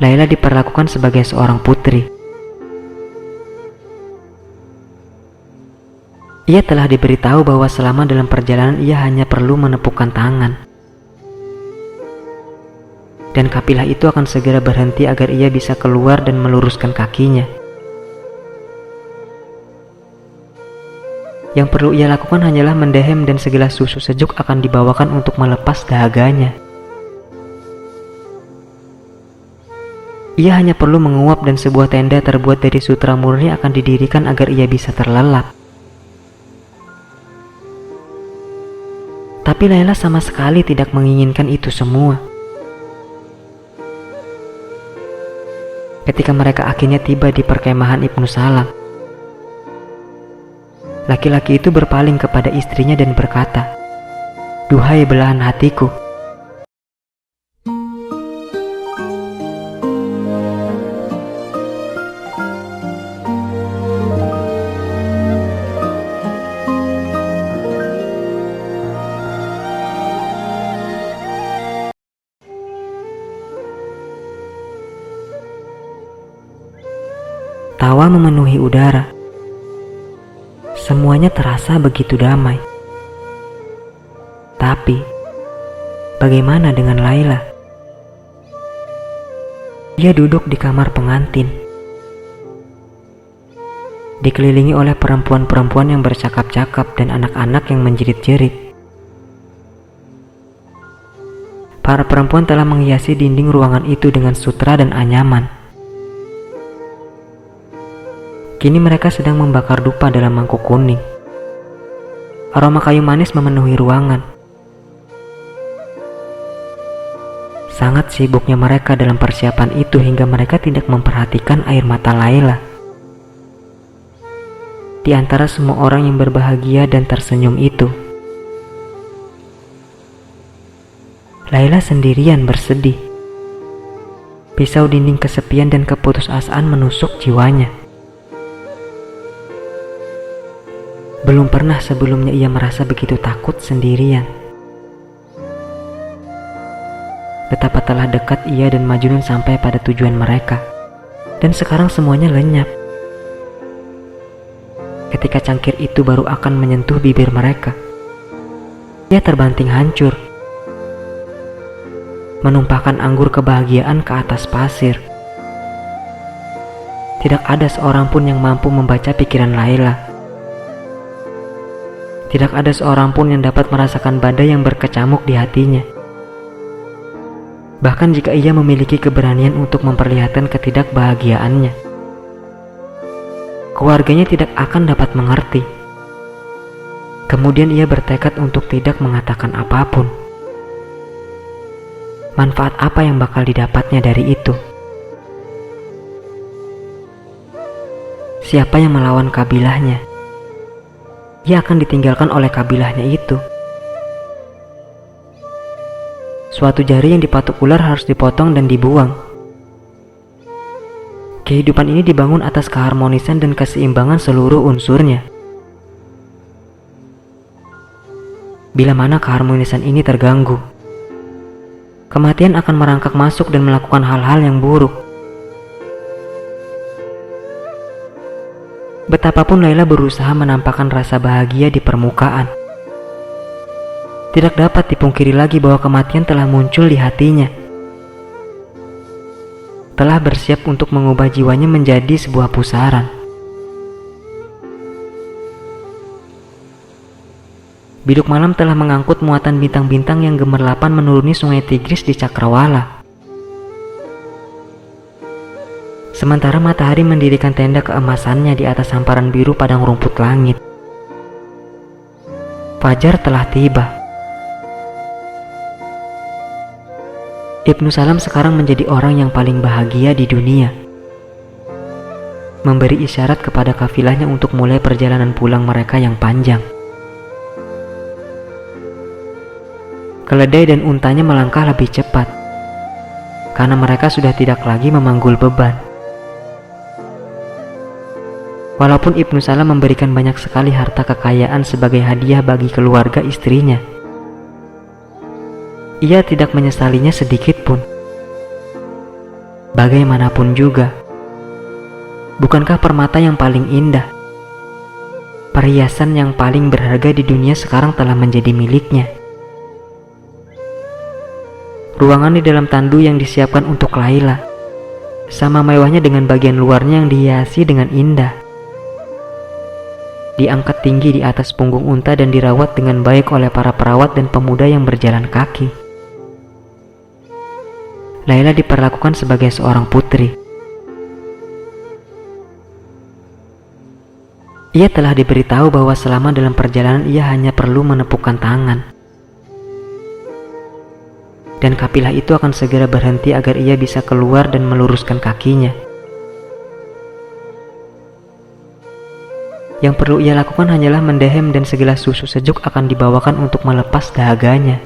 Laila diperlakukan sebagai seorang putri. Ia telah diberitahu bahwa selama dalam perjalanan ia hanya perlu menepukkan tangan. Dan kafilah itu akan segera berhenti agar ia bisa keluar dan meluruskan kakinya. Yang perlu ia lakukan hanyalah mendehem dan segelas susu sejuk akan dibawakan untuk melepas dahaganya. Ia hanya perlu menguap dan sebuah tenda terbuat dari sutra murni akan didirikan agar ia bisa terlelap. Tapi Laila sama sekali tidak menginginkan itu semua. Ketika mereka akhirnya tiba di perkemahan Ibnu Salam, laki-laki itu berpaling kepada istrinya dan berkata, "Duhai belahan hatiku, tawa memenuhi udara. Semuanya terasa begitu damai. Tapi, bagaimana dengan Laila? Dia duduk di kamar pengantin, dikelilingi oleh perempuan-perempuan yang bercakap-cakap dan anak-anak yang menjerit-jerit. Para perempuan telah menghiasi dinding ruangan itu dengan sutra dan anyaman. Kini mereka sedang membakar dupa dalam mangkuk kuning. Aroma kayu manis memenuhi ruangan. Sangat sibuknya mereka dalam persiapan itu hingga mereka tidak memperhatikan air mata Laila. Di antara semua orang yang berbahagia dan tersenyum itu, Laila sendirian bersedih. Pisau dinding kesepian dan keputusasaan menusuk jiwanya. Belum pernah sebelumnya ia merasa begitu takut sendirian. Betapa telah dekat ia dan Majnun sampai pada tujuan mereka. Dan sekarang semuanya lenyap. Ketika cangkir itu baru akan menyentuh bibir mereka, ia terbanting hancur, menumpahkan anggur kebahagiaan ke atas pasir. Tidak ada seorang pun yang mampu membaca pikiran Laila. Tidak ada seorang pun yang dapat merasakan badai yang berkecamuk di hatinya. Bahkan jika ia memiliki keberanian untuk memperlihatkan ketidakbahagiaannya, keluarganya tidak akan dapat mengerti. Kemudian ia bertekad untuk tidak mengatakan apapun. Manfaat apa yang bakal didapatnya dari itu? Siapa yang melawan kabilahnya? Ia akan ditinggalkan oleh kabilahnya itu. Suatu jari yang dipatuk ular harus dipotong dan dibuang. Kehidupan ini dibangun atas keharmonisan dan keseimbangan seluruh unsurnya. Bila mana keharmonisan ini terganggu, kematian akan merangkak masuk dan melakukan hal-hal yang buruk. Betapapun Laila berusaha menampakkan rasa bahagia di permukaan, tidak dapat dipungkiri lagi bahwa kematian telah muncul di hatinya. Telah bersiap untuk mengubah jiwanya menjadi sebuah pusaran. Biduk malam telah mengangkut muatan bintang-bintang yang gemerlapan menuruni sungai Tigris di Cakrawala. Sementara matahari mendirikan tenda keemasannya di atas hamparan biru padang rumput langit. Fajar telah tiba. Ibnu Salam sekarang menjadi orang yang paling bahagia di dunia. Memberi isyarat kepada kafilahnya untuk mulai perjalanan pulang mereka yang panjang. Keledai dan untanya melangkah lebih cepat, karena mereka sudah tidak lagi memanggul beban. Walaupun Ibnu Salam memberikan banyak sekali harta kekayaan sebagai hadiah bagi keluarga istrinya, ia tidak menyesalinya sedikit pun. Bagaimanapun juga, bukankah permata yang paling indah, perhiasan yang paling berharga di dunia sekarang telah menjadi miliknya? Ruangan di dalam tandu yang disiapkan untuk Laila sama mewahnya dengan bagian luarnya yang dihiasi dengan indah. Diangkat tinggi di atas punggung unta dan dirawat dengan baik oleh para perawat dan pemuda yang berjalan kaki. Laila diperlakukan sebagai seorang putri. Ia telah diberitahu bahwa selama dalam perjalanan ia hanya perlu menepukkan tangan. Dan kafilah itu akan segera berhenti agar ia bisa keluar dan meluruskan kakinya. Yang perlu ia lakukan hanyalah mendehem dan segelas susu sejuk akan dibawakan untuk melepas dahaganya.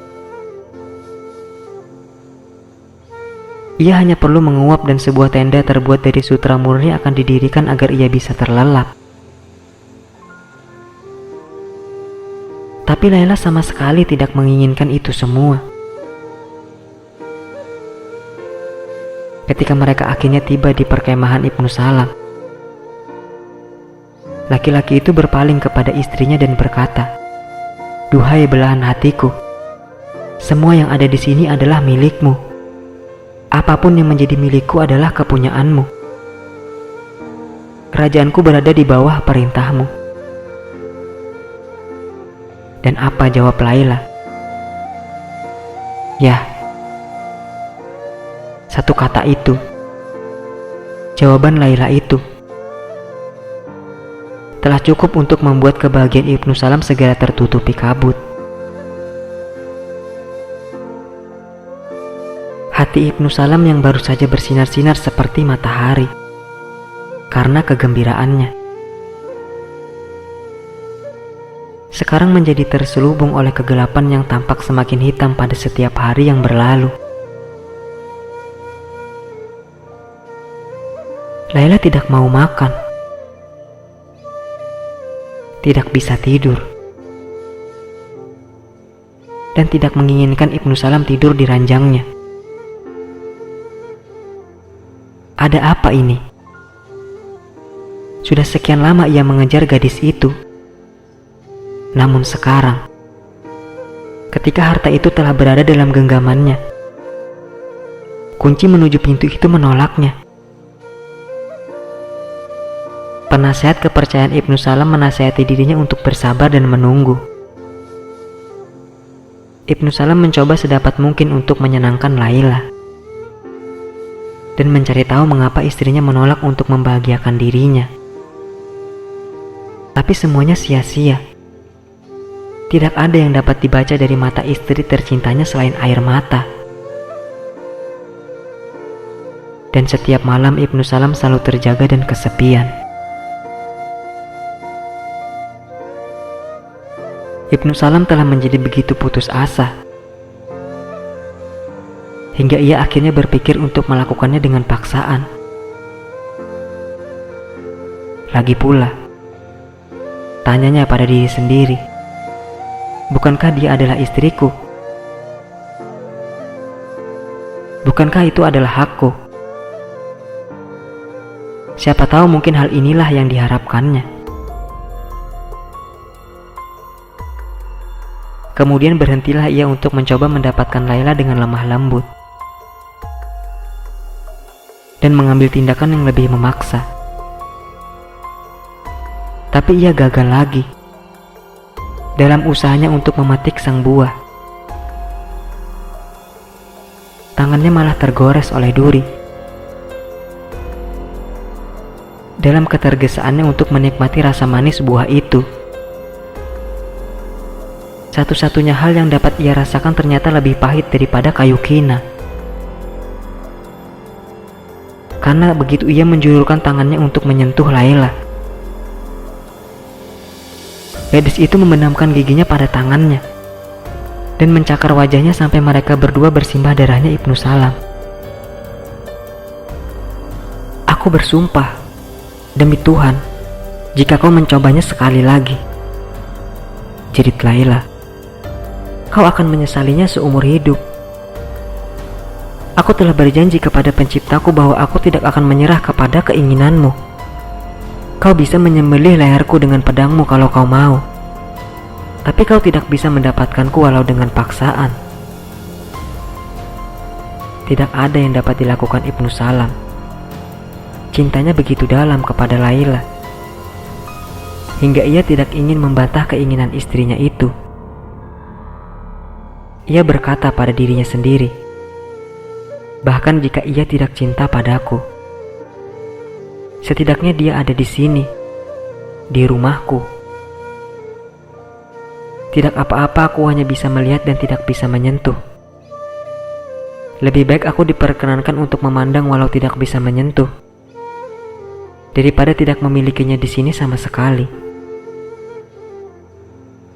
Ia hanya perlu menguap dan sebuah tenda terbuat dari sutra murni akan didirikan agar ia bisa terlelap. Tapi Laila sama sekali tidak menginginkan itu semua. Ketika mereka akhirnya tiba di perkemahan Ibnu Salam, laki-laki itu berpaling kepada istrinya dan berkata, "Duhai belahan hatiku, semua yang ada di sini adalah milikmu. Apapun yang menjadi milikku adalah kepunyaanmu. Kerajaanku berada di bawah perintahmu." Dan apa jawab Laila? "Ya." Satu kata itu, jawaban Laila itu, telah cukup untuk membuat kebahagiaan Ibnu Salam segera tertutupi kabut. Hati Ibnu Salam yang baru saja bersinar-sinar seperti matahari karena kegembiraannya, sekarang menjadi terselubung oleh kegelapan yang tampak semakin hitam pada setiap hari yang berlalu. Laila tidak mau makan, tidak bisa tidur, dan tidak menginginkan Ibnu Salam tidur di ranjangnya. Ada apa ini? Sudah sekian lama ia mengejar gadis itu. Namun sekarang, ketika harta itu telah berada dalam genggamannya, kunci menuju pintu itu menolaknya. Penasehat kepercayaan Ibnu Salam menasihati dirinya untuk bersabar dan menunggu. Ibnu Salam mencoba sedapat mungkin untuk menyenangkan Laila dan mencari tahu mengapa istrinya menolak untuk membahagiakan dirinya. Tapi semuanya sia-sia. Tidak ada yang dapat dibaca dari mata istri tercintanya selain air mata. Dan setiap malam Ibnu Salam selalu terjaga dan kesepian. Ibnu Salam telah menjadi begitu putus asa, hingga ia akhirnya berpikir untuk melakukannya dengan paksaan. Lagi pula, tanyanya pada diri sendiri, bukankah dia adalah istriku? Bukankah itu adalah hakku? Siapa tahu mungkin hal inilah yang diharapkannya. Kemudian berhentilah ia untuk mencoba mendapatkan Laila dengan lemah lembut dan mengambil tindakan yang lebih memaksa. Tapi ia gagal lagi dalam usahanya untuk memetik sang buah. Tangannya malah tergores oleh duri. Dalam ketergesaannya untuk menikmati rasa manis buah itu, satu-satunya hal yang dapat ia rasakan ternyata lebih pahit daripada kayu kina. Karena begitu ia menjulurkan tangannya untuk menyentuh Laila, gadis itu membenamkan giginya pada tangannya dan mencakar wajahnya sampai mereka berdua bersimbah darahnya. Ibnu Salam, "Aku bersumpah, demi Tuhan, jika kau mencobanya sekali lagi," jerit Laila, "kau akan menyesalinya seumur hidup." Aku telah berjanji kepada penciptaku bahwa aku tidak akan menyerah kepada keinginanmu. Kau bisa menyembelih leherku dengan pedangmu kalau kau mau. Tapi kau tidak bisa mendapatkanku walau dengan paksaan. Tidak ada yang dapat dilakukan Ibnu Salam. Cintanya begitu dalam kepada Laila, hingga ia tidak ingin membantah keinginan istrinya itu. Ia berkata pada dirinya sendiri, bahkan jika ia tidak cinta padaku, setidaknya dia ada di sini, di rumahku. Tidak apa-apa aku hanya bisa melihat dan tidak bisa menyentuh. Lebih baik aku diperkenankan untuk memandang walau tidak bisa menyentuh, daripada tidak memilikinya di sini sama sekali.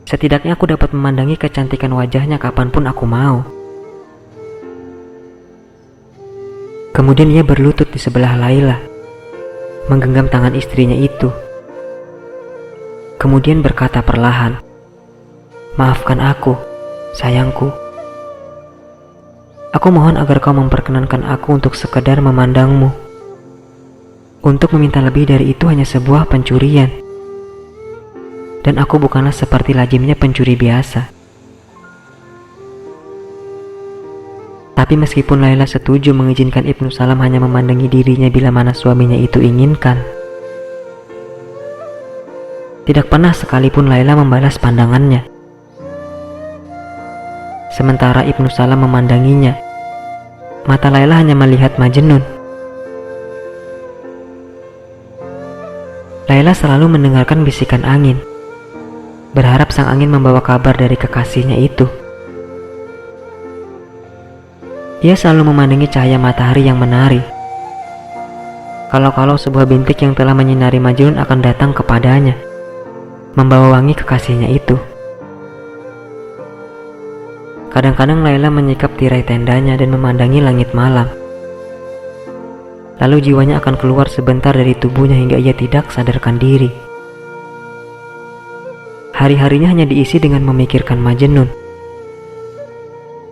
Setidaknya aku dapat memandangi kecantikan wajahnya kapanpun aku mau. Kemudian ia berlutut di sebelah Laila, menggenggam tangan istrinya itu. Kemudian berkata perlahan, "Maafkan aku, sayangku. Aku mohon agar kau memperkenankan aku untuk sekedar memandangmu. Untuk meminta lebih dari itu hanya sebuah pencurian. Dan aku bukanlah seperti lazimnya pencuri biasa." Tapi meskipun Laila setuju mengizinkan Ibnu Salam hanya memandangi dirinya bila mana suaminya itu inginkan, tidak pernah sekalipun Laila membalas pandangannya. Sementara Ibnu Salam memandanginya, mata Laila hanya melihat Majnun. Laila selalu mendengarkan bisikan angin, berharap sang angin membawa kabar dari kekasihnya itu. Ia selalu memandangi cahaya matahari yang menari. Kalau-kalau sebuah bintik yang telah menyinari Majnun akan datang kepadanya, membawa wangi kekasihnya itu. Kadang-kadang Laila menyikap tirai tendanya dan memandangi langit malam. Lalu jiwanya akan keluar sebentar dari tubuhnya hingga ia tidak sadarkan diri. Hari-harinya hanya diisi dengan memikirkan Majnun.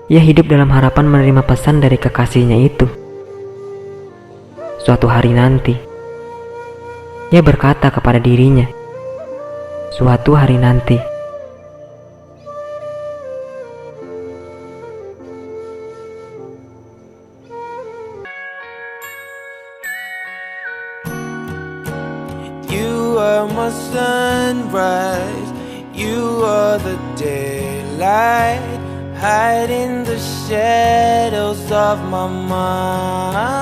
Ia hidup dalam harapan menerima pesan dari kekasihnya itu. Suatu hari nanti, ia berkata kepada dirinya, suatu hari nanti. You are my sunrise, you are the daylight, hide in the shadows of my mind.